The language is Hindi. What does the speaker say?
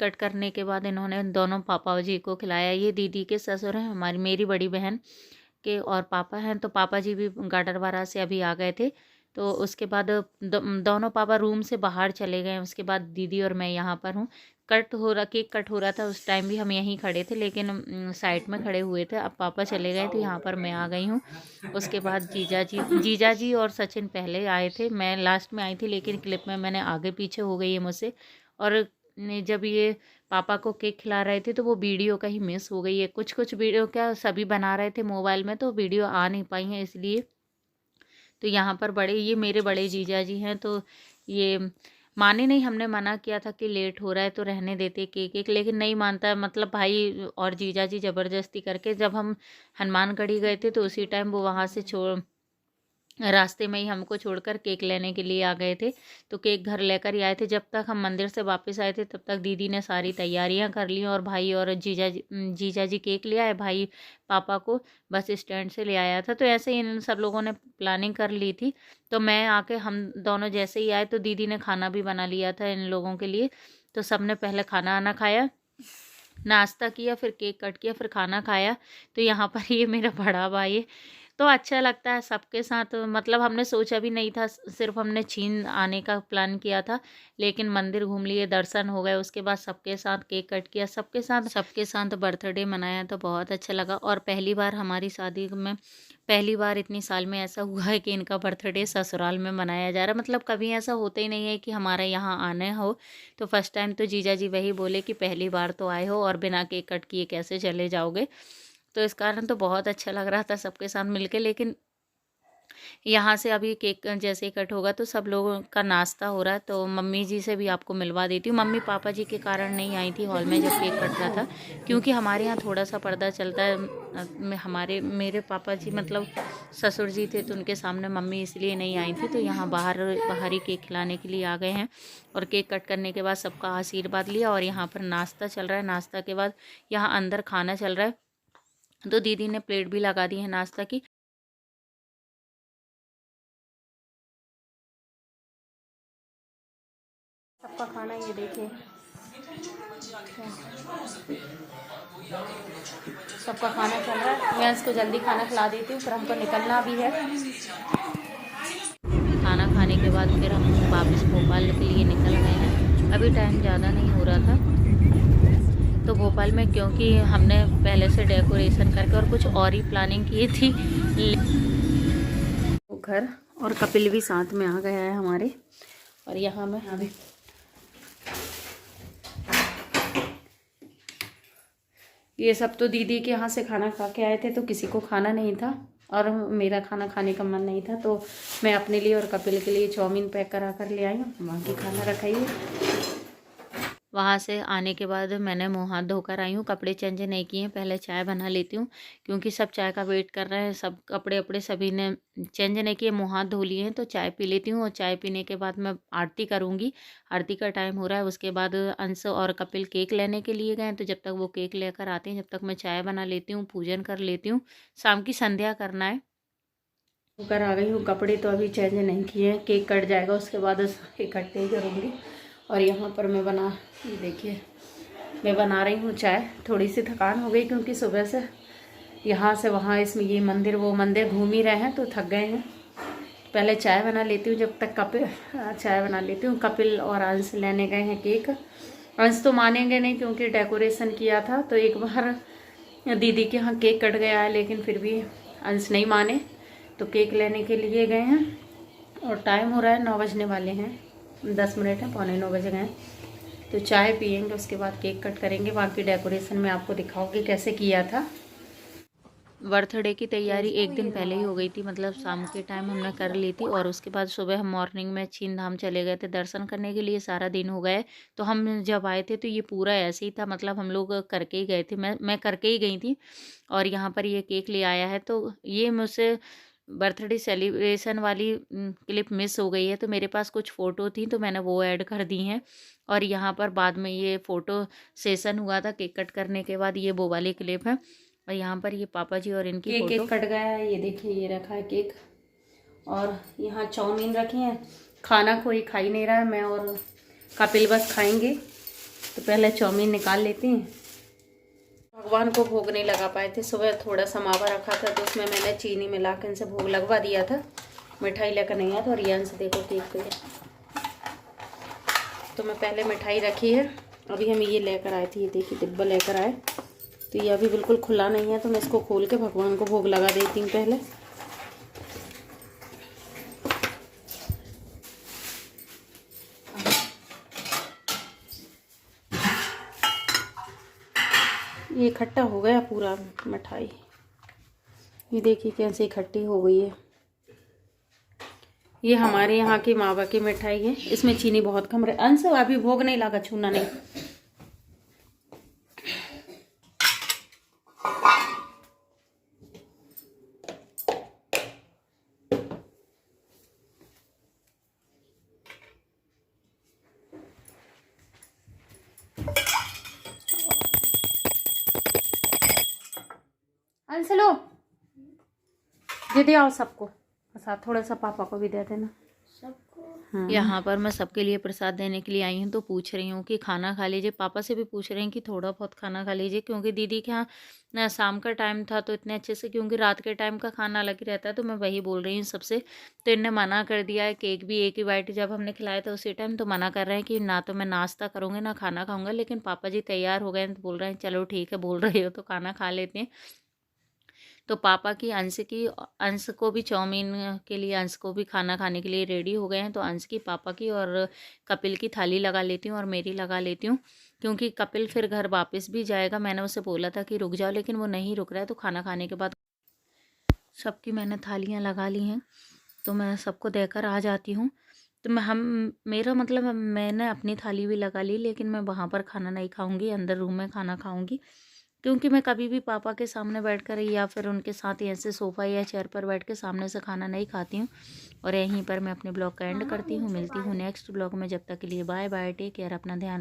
कट करने के बाद इन्होंने दोनों पापा जी को खिलाया। ये दीदी के ससुर हैं, मेरी बड़ी बहन के और पापा हैं। तो पापा जी भी गाडरवारा से अभी आ गए थे। तो उसके बाद दोनों पापा रूम से बाहर चले गए। उसके बाद दीदी और मैं यहाँ पर हूँ। केक कट हो रहा था, उस टाइम भी हम यहीं खड़े थे, लेकिन साइड में खड़े हुए थे। अब पापा चले गए तो यहाँ पर मैं आ गई हूँ। उसके बाद जीजा जी और सचिन पहले आए थे, मैं लास्ट में आई थी, लेकिन क्लिप में मैंने आगे पीछे हो गई है मुझसे। और जब ये पापा को केक खिला रहे थे तो वो वीडियो कहीं मिस हो गई है। कुछ कुछ वीडियो क्या सभी बना रहे थे मोबाइल में, तो वीडियो आ नहीं पाई हैं इसलिए। तो यहाँ पर ये मेरे बड़े जीजा जी हैं। तो ये माने नहीं, हमने मना किया था कि लेट हो रहा है तो रहने देते केक एक, लेकिन नहीं मानता। मतलब भाई और जीजा जी ज़बरदस्ती करके, जब हम हनुमानगढ़ी गए थे तो उसी टाइम वो वहाँ से रास्ते में ही हमको छोड़कर केक लेने के लिए आ गए थे। तो केक घर लेकर ही आए थे। जब तक हम मंदिर से वापस आए थे तब तक दीदी ने सारी तैयारियां कर ली, और भाई और जीजा जी केक ले आए। भाई पापा को बस स्टैंड से ले आया था। तो ऐसे ही इन सब लोगों ने प्लानिंग कर ली थी। तो मैं आके, हम दोनों जैसे ही आए तो दीदी ने खाना भी बना लिया था इन लोगों के लिए। तो सबने पहले खाना आना खाया, नाश्ता किया, फिर केक कट किया, फिर खाना खाया। तो यहाँ पर ये मेरा बड़ा भाई है। तो अच्छा लगता है सबके साथ। मतलब हमने सोचा भी नहीं था, सिर्फ हमने चीन आने का प्लान किया था, लेकिन मंदिर घूम लिए, दर्शन हो गए, उसके बाद सबके साथ केक कट किया, सबके साथ बर्थडे मनाया। तो बहुत अच्छा लगा। और पहली बार हमारी शादी में, पहली बार इतनी साल में ऐसा हुआ है कि इनका बर्थडे ससुराल में मनाया जा रहा है। मतलब कभी ऐसा होता ही नहीं है कि हमारे यहाँ आने हो। तो फर्स्ट टाइम तो जीजा जी वही बोले कि पहली बार तो आए हो और बिना केक कट किए कैसे चले जाओगे। तो इस कारण तो बहुत अच्छा लग रहा था सबके साथ मिलके। लेकिन यहाँ से अभी केक जैसे ही कट होगा तो सब लोगों का नाश्ता हो रहा है। तो मम्मी जी से भी आपको मिलवा देती हूँ। मम्मी पापा जी के कारण नहीं आई थी हॉल में जब केक कट रहा था, क्योंकि हमारे यहाँ थोड़ा सा पर्दा चलता है। मेरे पापा जी मतलब ससुर जी थे, तो उनके सामने मम्मी इसलिए नहीं आई थी। तो यहाँ बाहर ही केक खिलाने के लिए आ गए हैं। और केक कट करने के बाद सबका आशीर्वाद लिया, और यहाँ पर नाश्ता चल रहा है। नाश्ता के बाद यहाँ अंदर खाना चल रहा है। तो दीदी ने प्लेट भी लगा दी है नाश्ता की। सबका खाना ये देखिए, सबका खाना चल रहा है। मैं इसको जल्दी खाना खिला देती हूँ, फिर हमको निकलना भी है। खाना खाने के बाद फिर हम वापस भोपाल के लिए निकल गए हैं। अभी टाइम ज़्यादा नहीं हो रहा था। तो भोपाल में क्योंकि हमने पहले से डेकोरेशन करके और कुछ और ही प्लानिंग की थी, घर और कपिल भी साथ में आ गया है हमारे। और यहाँ में अभी ये सब तो दीदी के यहाँ से खाना खा के आए थे, तो किसी को खाना नहीं था और मेरा खाना खाने का मन नहीं था। तो मैं अपने लिए और कपिल के लिए चाउमीन पैक करा कर ले आई हूँ। वहाँ की खाना रखाई है। वहाँ से आने के बाद मैंने मुँह हाथ धोकर आई हूँ, कपड़े चेंज नहीं किए हैं। पहले चाय बना लेती हूँ, क्योंकि सब चाय का वेट कर रहे हैं। सब कपड़े अपड़े सभी ने चेंज नहीं किए, मुँह हाथ धो लिए हैं। तो चाय पी लेती हूँ, और चाय पीने के बाद मैं आरती करूँगी। आरती का टाइम हो रहा है। उसके बाद अंश और कपिल केक लेने के लिए गए, तो जब तक वो केक लेकर आते हैं, जब तक मैं चाय बना लेती हूँ, पूजन कर लेती हूँ। शाम की संध्या करना है। होकर आ गई हूँ। कपड़े तो अभी चेंज नहीं किए हैं, केक कट जाएगा उसके बाद इकट्ठे ही करूँगी। और यहाँ पर ये देखिए, मैं बना रही हूँ चाय। थोड़ी सी थकान हो गई, क्योंकि सुबह से यहाँ से वहाँ इसमें ये मंदिर वो मंदिर घूम ही रहे हैं, तो थक गए हैं। पहले चाय बना लेती हूँ, जब तक चाय बना लेती हूँ। कपिल और अंश लेने गए हैं केक। अंश तो मानेंगे नहीं, क्योंकि डेकोरेशन किया था। तो एक बार दीदी के यहाँ केक कट गया है, लेकिन फिर भी अंश नहीं माने, तो केक लेने के लिए गए हैं। और टाइम हो रहा है, 9 बजने वाले हैं, 10 मिनट है, 8:45 बज गए हैं। तो चाय पियेंगे, उसके बाद केक कट करेंगे। बाकी डेकोरेशन में आपको दिखाऊंगी कैसे किया था। बर्थडे की तैयारी एक दिन पहले ही हो गई थी, मतलब शाम के टाइम हमने कर ली थी। और उसके बाद सुबह हम मॉर्निंग में छीन धाम चले गए थे दर्शन करने के लिए। सारा दिन हो गए। तो हम जब आए थे तो ये पूरा ऐसे ही था, मतलब हम लोग करके ही गए थे, मैं करके ही गई थी। और यहाँ पर ये केक ले आया है। तो ये मुझसे बर्थडे सेलिब्रेशन वाली क्लिप मिस हो गई है। तो मेरे पास कुछ फ़ोटो थी, तो मैंने वो ऐड कर दी हैं। और यहाँ पर बाद में ये फ़ोटो सेशन हुआ था केक कट करने के बाद, ये वो वाली क्लिप है। और यहाँ पर ये पापा जी और इनकी फ़ोटो। केक कट गया है, ये देखिए, ये रखा है केक। और यहाँ चाउमीन रखी है। खाना कोई खा ही नहीं रहा है, मैं और कपिल बस खाएंगे। तो पहले चाउमीन निकाल लेते हैं। भगवान को भोग नहीं लगा पाए थे, सुबह थोड़ा सा मावा रखा था तो उसमें मैंने चीनी मिला के इनसे भोग लगवा दिया था। मिठाई लेकर नहीं आया था और यहाँ से देखो केक पे तो मैं पहले मिठाई रखी है। अभी हम ये लेकर आए थे, ये देखिए डिब्बा लेकर आए, तो ये अभी बिल्कुल खुला नहीं है, तो मैं इसको खोल के भगवान को भोग लगा देती हूँ पहले। ये इकट्ठा हो गया पूरा मिठाई, ये देखिए कैसे इकट्ठी हो गई है। ये हमारे यहाँ की मावा की मिठाई है, इसमें चीनी बहुत कम रहे। अंश अभी भोग नहीं लगा, छूना नहीं। अंश लो, दे दे आओ सबको, साथ थोड़ा सा पापा को भी दे देना सबको। हाँ। यहाँ पर मैं सबके लिए प्रसाद देने के लिए आई हूँ, तो पूछ रही हूँ कि खाना खा लीजिए। पापा से भी पूछ रहे हैं कि थोड़ा बहुत खाना खा लीजिए, क्योंकि दीदी के यहाँ ना शाम का टाइम था तो इतने अच्छे से, क्योंकि रात के टाइम का खाना अलग ही रहता है, तो मैं वही बोल रही हूँ सबसे। तो इनने मना कर दिया है। केक भी एक ही बाइट जब हमने खिलाया था उसी टाइम, तो मना कर रहे हैं कि ना तो मैं नाश्ता करूँगी ना खाना खाऊँगा। लेकिन पापा जी तैयार हो गए हैं तो बोल रहे हैं चलो ठीक है, बोल रहे हो तो खाना खा लेते हैं। तो पापा की अंश को भी चाउमीन के लिए, अंश को भी खाना खाने के लिए रेडी हो गए हैं। तो अंश की, पापा की और कपिल की थाली लगा लेती हूँ और मेरी लगा लेती हूँ, क्योंकि कपिल फिर घर वापस भी जाएगा। मैंने उसे बोला था कि रुक जाओ, लेकिन वो नहीं रुक रहा है। तो खाना खाने के बाद सबकी मैंने थालियाँ लगा ली हैं, तो मैं सबको देकर आ जाती हूँ। तो मेरा मतलब मैंने अपनी थाली भी लगा ली, लेकिन मैं वहाँ पर खाना नहीं खाऊंगी, अंदर रूम में खाना खाऊंगी, क्योंकि मैं कभी भी पापा के सामने बैठकर या फिर उनके साथ ऐसे सोफ़ा या चेयर पर बैठ के सामने से खाना नहीं खाती हूँ। और यहीं पर मैं अपने ब्लॉग का एंड करती हूँ। मिलती हूँ नेक्स्ट ब्लॉग में, जब तक के लिए बाय बाय, टेक केयर, अपना ध्यान